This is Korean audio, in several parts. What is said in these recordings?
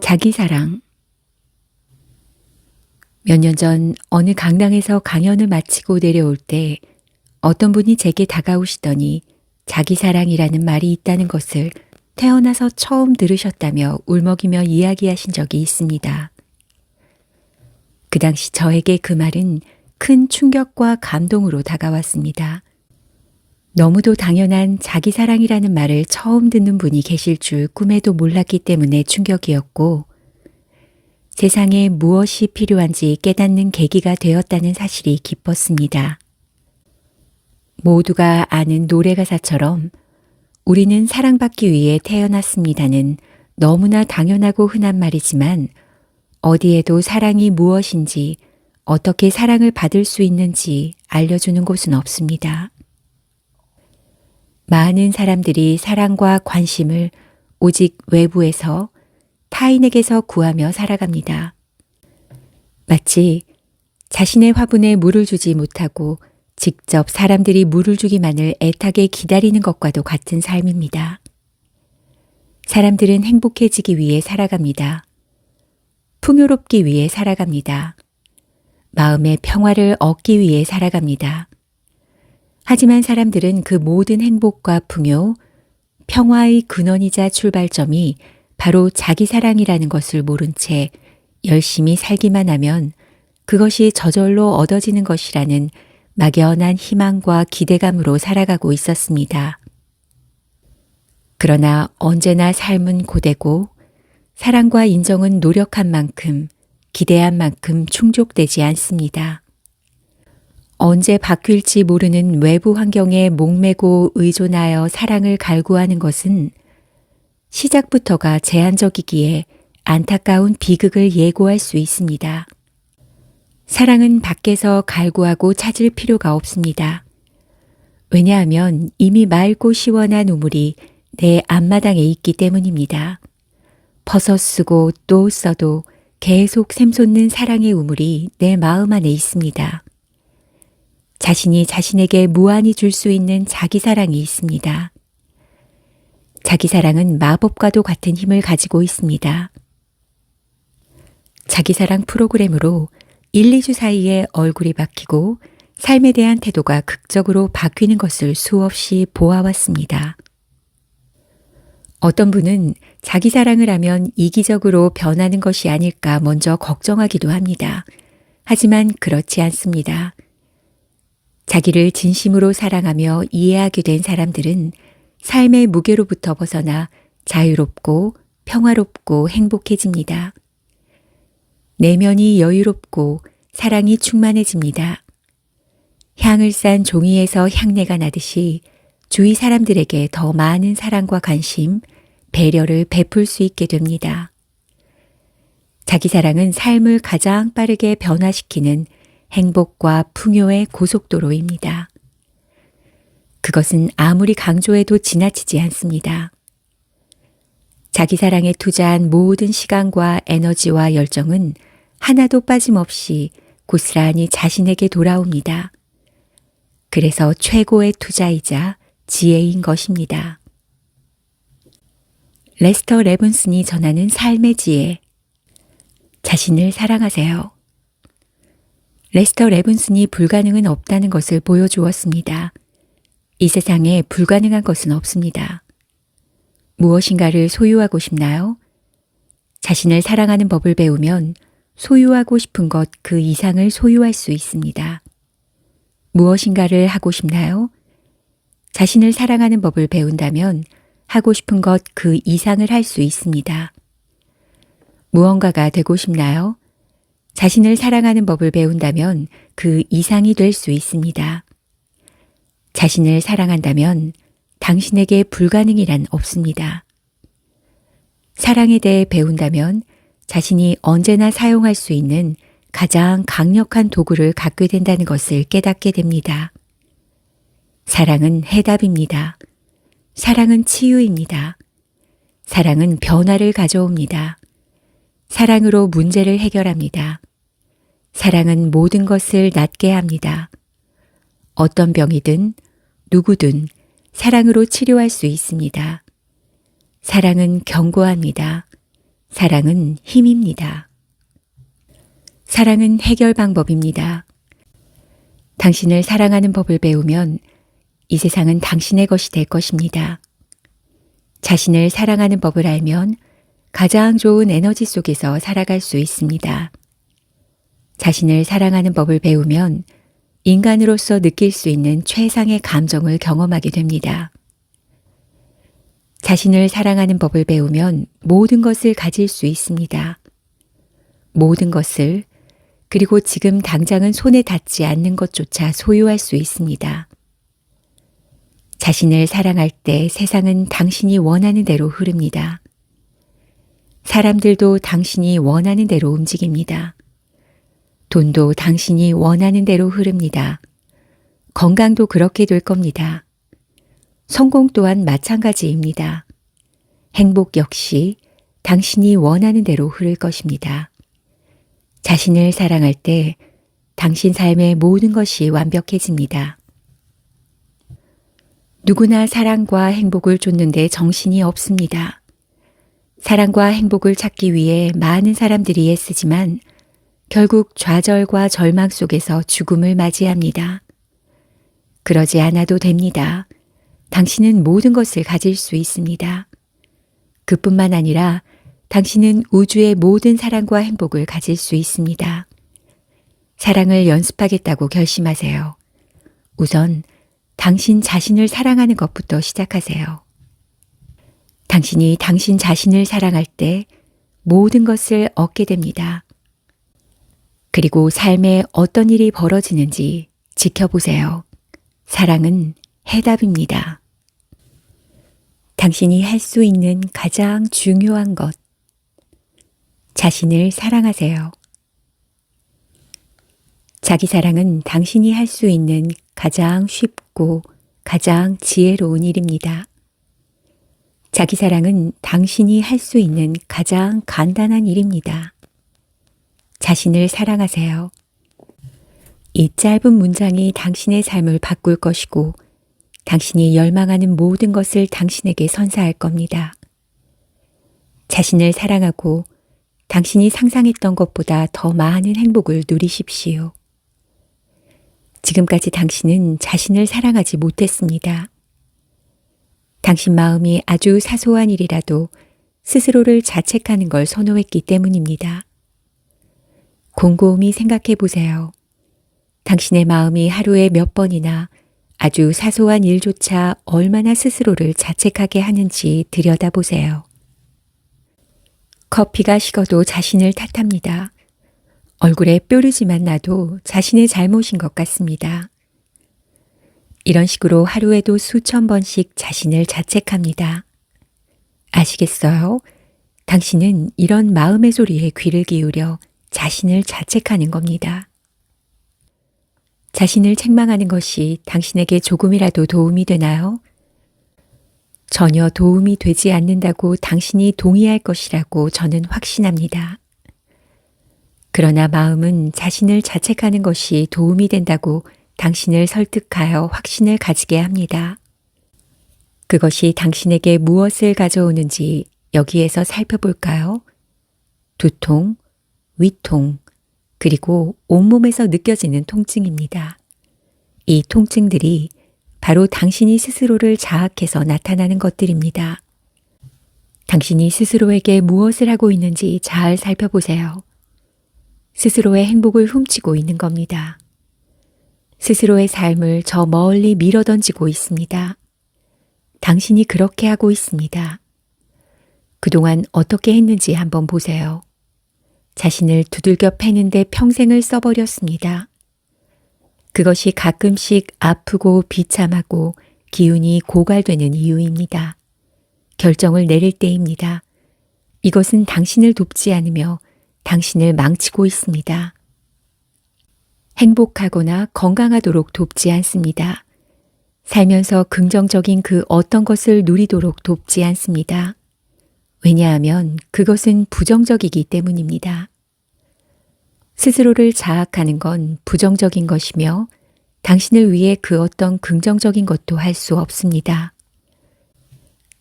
자기사랑. 몇 년 전 어느 강당에서 강연을 마치고 내려올 때 어떤 분이 제게 다가오시더니 자기사랑이라는 말이 있다는 것을 태어나서 처음 들으셨다며 울먹이며 이야기하신 적이 있습니다. 그 당시 저에게 그 말은 큰 충격과 감동으로 다가왔습니다. 너무도 당연한 자기사랑이라는 말을 처음 듣는 분이 계실 줄 꿈에도 몰랐기 때문에 충격이었고, 세상에 무엇이 필요한지 깨닫는 계기가 되었다는 사실이 기뻤습니다. 모두가 아는 노래 가사처럼 우리는 사랑받기 위해 태어났습니다는 너무나 당연하고 흔한 말이지만 어디에도 사랑이 무엇인지 어떻게 사랑을 받을 수 있는지 알려주는 곳은 없습니다. 많은 사람들이 사랑과 관심을 오직 외부에서 타인에게서 구하며 살아갑니다. 마치 자신의 화분에 물을 주지 못하고 직접 사람들이 물을 주기만을 애타게 기다리는 것과도 같은 삶입니다. 사람들은 행복해지기 위해 살아갑니다. 풍요롭기 위해 살아갑니다. 마음의 평화를 얻기 위해 살아갑니다. 하지만 사람들은 그 모든 행복과 풍요, 평화의 근원이자 출발점이 바로 자기사랑이라는 것을 모른 채 열심히 살기만 하면 그것이 저절로 얻어지는 것이라는 막연한 희망과 기대감으로 살아가고 있었습니다. 그러나 언제나 삶은 고되고 사랑과 인정은 노력한 만큼, 기대한 만큼 충족되지 않습니다. 언제 바뀔지 모르는 외부 환경에 목매고 의존하여 사랑을 갈구하는 것은 시작부터가 제한적이기에 안타까운 비극을 예고할 수 있습니다. 사랑은 밖에서 갈구하고 찾을 필요가 없습니다. 왜냐하면 이미 맑고 시원한 우물이 내 앞마당에 있기 때문입니다. 벗어 쓰고 또 써도 계속 샘솟는 사랑의 우물이 내 마음 안에 있습니다. 자신이 자신에게 무한히 줄 수 있는 자기사랑이 있습니다. 자기사랑은 마법과도 같은 힘을 가지고 있습니다. 자기사랑 프로그램으로 1, 2주 사이에 얼굴이 바뀌고 삶에 대한 태도가 극적으로 바뀌는 것을 수없이 보아왔습니다. 어떤 분은 자기사랑을 하면 이기적으로 변하는 것이 아닐까 먼저 걱정하기도 합니다. 하지만 그렇지 않습니다. 자기를 진심으로 사랑하며 이해하게 된 사람들은 삶의 무게로부터 벗어나 자유롭고 평화롭고 행복해집니다. 내면이 여유롭고 사랑이 충만해집니다. 향을 싼 종이에서 향내가 나듯이 주위 사람들에게 더 많은 사랑과 관심, 배려를 베풀 수 있게 됩니다. 자기사랑은 삶을 가장 빠르게 변화시키는 행복과 풍요의 고속도로입니다. 그것은 아무리 강조해도 지나치지 않습니다. 자기사랑에 투자한 모든 시간과 에너지와 열정은 하나도 빠짐없이 고스란히 자신에게 돌아옵니다. 그래서 최고의 투자이자 지혜인 것입니다. 레스터 레븐슨이 전하는 삶의 지혜. 자신을 사랑하세요. 레스터 레븐슨이 불가능은 없다는 것을 보여주었습니다. 이 세상에 불가능한 것은 없습니다. 무엇인가를 소유하고 싶나요? 자신을 사랑하는 법을 배우면 소유하고 싶은 것 그 이상을 소유할 수 있습니다. 무엇인가를 하고 싶나요? 자신을 사랑하는 법을 배운다면 하고 싶은 것 그 이상을 할 수 있습니다. 무언가가 되고 싶나요? 자신을 사랑하는 법을 배운다면 그 이상이 될 수 있습니다. 자신을 사랑한다면 당신에게 불가능이란 없습니다. 사랑에 대해 배운다면 자신이 언제나 사용할 수 있는 가장 강력한 도구를 갖게 된다는 것을 깨닫게 됩니다. 사랑은 해답입니다. 사랑은 치유입니다. 사랑은 변화를 가져옵니다. 사랑으로 문제를 해결합니다. 사랑은 모든 것을 낫게 합니다. 어떤 병이든 누구든 사랑으로 치료할 수 있습니다. 사랑은 견고합니다. 사랑은 힘입니다. 사랑은 해결 방법입니다. 당신을 사랑하는 법을 배우면 이 세상은 당신의 것이 될 것입니다. 자신을 사랑하는 법을 알면 가장 좋은 에너지 속에서 살아갈 수 있습니다. 자신을 사랑하는 법을 배우면 인간으로서 느낄 수 있는 최상의 감정을 경험하게 됩니다. 자신을 사랑하는 법을 배우면 모든 것을 가질 수 있습니다. 모든 것을, 그리고 지금 당장은 손에 닿지 않는 것조차 소유할 수 있습니다. 자신을 사랑할 때 세상은 당신이 원하는 대로 흐릅니다. 사람들도 당신이 원하는 대로 움직입니다. 돈도 당신이 원하는 대로 흐릅니다. 건강도 그렇게 될 겁니다. 성공 또한 마찬가지입니다. 행복 역시 당신이 원하는 대로 흐를 것입니다. 자신을 사랑할 때 당신 삶의 모든 것이 완벽해집니다. 누구나 사랑과 행복을 쫓는데 정신이 없습니다. 사랑과 행복을 찾기 위해 많은 사람들이 애쓰지만 결국 좌절과 절망 속에서 죽음을 맞이합니다. 그러지 않아도 됩니다. 당신은 모든 것을 가질 수 있습니다. 그뿐만 아니라 당신은 우주의 모든 사랑과 행복을 가질 수 있습니다. 사랑을 연습하겠다고 결심하세요. 우선 당신 자신을 사랑하는 것부터 시작하세요. 당신이 당신 자신을 사랑할 때 모든 것을 얻게 됩니다. 그리고 삶에 어떤 일이 벌어지는지 지켜보세요. 사랑은 해답입니다. 당신이 할 수 있는 가장 중요한 것. 자신을 사랑하세요. 자기 사랑은 당신이 할 수 있는 가장 쉽고 가장 지혜로운 일입니다. 자기 사랑은 당신이 할 수 있는 가장 간단한 일입니다. 자신을 사랑하세요. 이 짧은 문장이 당신의 삶을 바꿀 것이고 당신이 열망하는 모든 것을 당신에게 선사할 겁니다. 자신을 사랑하고 당신이 상상했던 것보다 더 많은 행복을 누리십시오. 지금까지 당신은 자신을 사랑하지 못했습니다. 당신 마음이 아주 사소한 일이라도 스스로를 자책하는 걸 선호했기 때문입니다. 곰곰이 생각해 보세요. 당신의 마음이 하루에 몇 번이나 아주 사소한 일조차 얼마나 스스로를 자책하게 하는지 들여다보세요. 커피가 식어도 자신을 탓합니다. 얼굴에 뾰루지만 나도 자신의 잘못인 것 같습니다. 이런 식으로 하루에도 수천 번씩 자신을 자책합니다. 아시겠어요? 당신은 이런 마음의 소리에 귀를 기울여 자신을 자책하는 겁니다. 자신을 책망하는 것이 당신에게 조금이라도 도움이 되나요? 전혀 도움이 되지 않는다고 당신이 동의할 것이라고 저는 확신합니다. 그러나 마음은 자신을 자책하는 것이 도움이 된다고 당신을 설득하여 확신을 가지게 합니다. 그것이 당신에게 무엇을 가져오는지 여기에서 살펴볼까요? 두통, 위통, 그리고 온몸에서 느껴지는 통증입니다. 이 통증들이 바로 당신이 스스로를 자학해서 나타나는 것들입니다. 당신이 스스로에게 무엇을 하고 있는지 잘 살펴보세요. 스스로의 행복을 훔치고 있는 겁니다. 스스로의 삶을 저 멀리 밀어던지고 있습니다. 당신이 그렇게 하고 있습니다. 그동안 어떻게 했는지 한번 보세요. 자신을 두들겨 패는데 평생을 써버렸습니다. 그것이 가끔씩 아프고 비참하고 기운이 고갈되는 이유입니다. 결정을 내릴 때입니다. 이것은 당신을 돕지 않으며 당신을 망치고 있습니다. 행복하거나 건강하도록 돕지 않습니다. 살면서 긍정적인 그 어떤 것을 누리도록 돕지 않습니다. 왜냐하면 그것은 부정적이기 때문입니다. 스스로를 자학하는 건 부정적인 것이며 당신을 위해 그 어떤 긍정적인 것도 할 수 없습니다.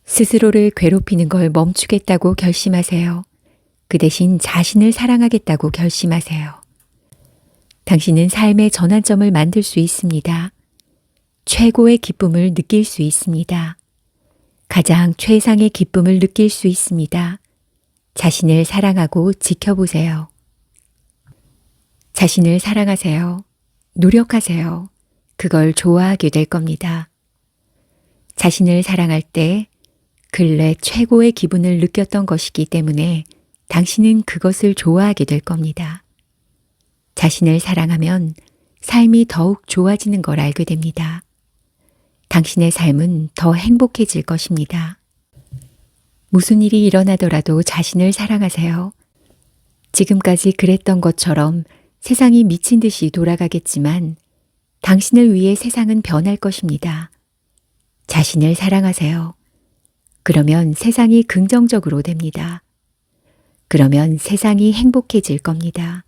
스스로를 괴롭히는 걸 멈추겠다고 결심하세요. 그 대신 자신을 사랑하겠다고 결심하세요. 당신은 삶의 전환점을 만들 수 있습니다. 최고의 기쁨을 느낄 수 있습니다. 가장 최상의 기쁨을 느낄 수 있습니다. 자신을 사랑하고 지켜보세요. 자신을 사랑하세요. 노력하세요. 그걸 좋아하게 될 겁니다. 자신을 사랑할 때 근래 최고의 기분을 느꼈던 것이기 때문에 당신은 그것을 좋아하게 될 겁니다. 자신을 사랑하면 삶이 더욱 좋아지는 걸 알게 됩니다. 당신의 삶은 더 행복해질 것입니다. 무슨 일이 일어나더라도 자신을 사랑하세요. 지금까지 그랬던 것처럼 세상이 미친 듯이 돌아가겠지만 당신을 위해 세상은 변할 것입니다. 자신을 사랑하세요. 그러면 세상이 긍정적으로 됩니다. 그러면 세상이 행복해질 겁니다.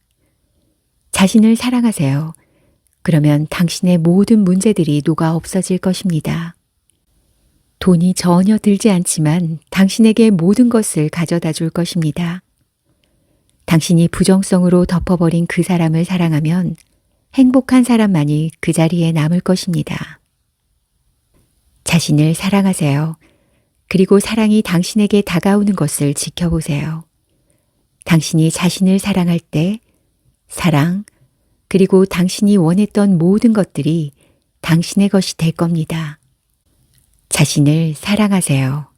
자신을 사랑하세요. 그러면 당신의 모든 문제들이 녹아 없어질 것입니다. 돈이 전혀 들지 않지만 당신에게 모든 것을 가져다 줄 것입니다. 당신이 부정성으로 덮어버린 그 사람을 사랑하면 행복한 사람만이 그 자리에 남을 것입니다. 자신을 사랑하세요. 그리고 사랑이 당신에게 다가오는 것을 지켜보세요. 당신이 자신을 사랑할 때 사랑, 그리고 당신이 원했던 모든 것들이 당신의 것이 될 겁니다. 자신을 사랑하세요.